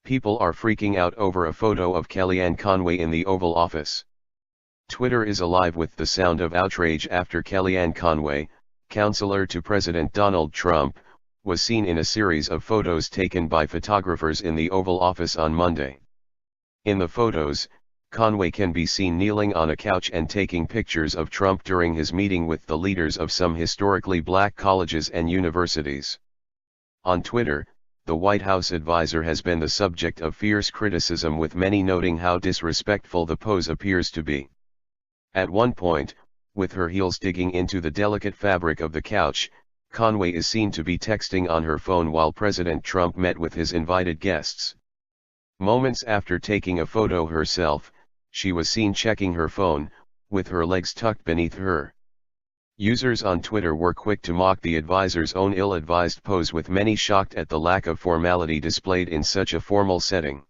People are freaking out over a photo of Kellyanne Conway in the Oval Office. Twitter is alive with the sound of outrage after Kellyanne Conway, counselor to President Donald Trump, was seen in a series of photos taken by photographers in the Oval Office on Monday. In the photos, Conway can be seen kneeling on a couch and taking pictures of Trump during his meeting with the leaders of some historically black colleges and universities. On Twitter, the White House advisor has been the subject of fierce criticism, with many noting how disrespectful the pose appears to be. At one point, with her heels digging into the delicate fabric of the couch, Conway is seen to be texting on her phone while President Trump met with his invited guests. Moments after taking a photo herself, she was seen checking her phone, with her legs tucked beneath her. Users on Twitter were quick to mock the advisor's own ill-advised pose, with many shocked at the lack of formality displayed in such a formal setting.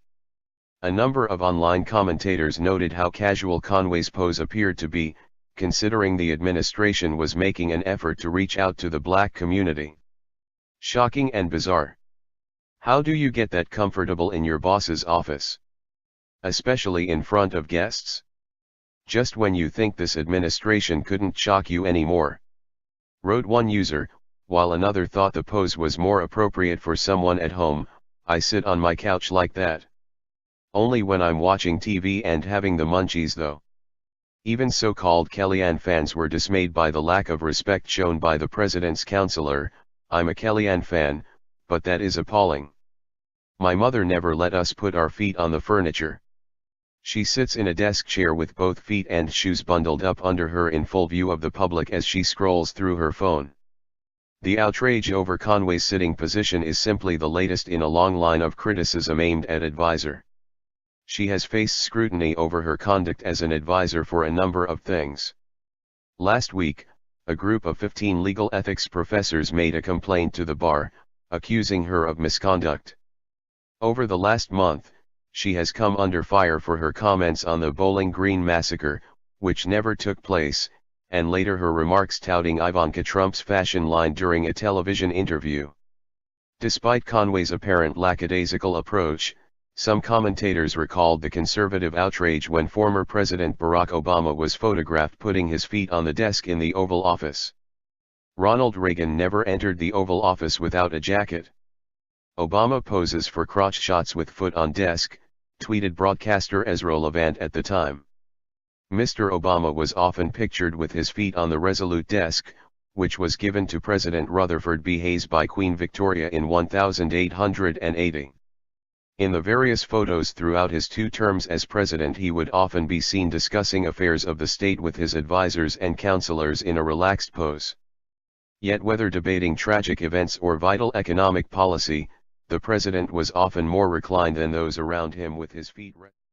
A number of online commentators noted how casual Conway's pose appeared to be, considering the administration was making an effort to reach out to the black community. Shocking and bizarre. How do you get that comfortable in your boss's office? Especially in front of guests? Just when you think this administration couldn't shock you anymore, wrote one user, while another thought the pose was more appropriate for someone at home. I sit on my couch like that. Only when I'm watching TV and having the munchies though. Even so-called Kellyanne fans were dismayed by the lack of respect shown by the president's counselor. I'm a Kellyanne fan, but that is appalling. My mother never let us put our feet on the furniture. She sits in a desk chair with both feet and shoes bundled up under her in full view of the public as she scrolls through her phone. The outrage over Conway's sitting position is simply the latest in a long line of criticism aimed at advisor. She has faced scrutiny over her conduct as an advisor for a number of things. Last week, a group of 15 legal ethics professors made a complaint to the bar, accusing her of misconduct. Over the last month, she has come under fire for her comments on the Bowling Green massacre, which never took place, and later her remarks touting Ivanka Trump's fashion line during a television interview. Despite Conway's apparent lackadaisical approach, some commentators recalled the conservative outrage when former President Barack Obama was photographed putting his feet on the desk in the Oval Office. Ronald Reagan never entered the Oval Office without a jacket. Obama poses for crotch shots with foot on desk, tweeted broadcaster Ezra Levant at the time. Mr. Obama was often pictured with his feet on the Resolute desk, which was given to President Rutherford B. Hayes by Queen Victoria in 1880. In the various photos throughout his 2 terms as president, he would often be seen discussing affairs of the state with his advisors and counselors in a relaxed pose. Yet whether debating tragic events or vital economic policy, the president was often more reclined than those around him, with his feet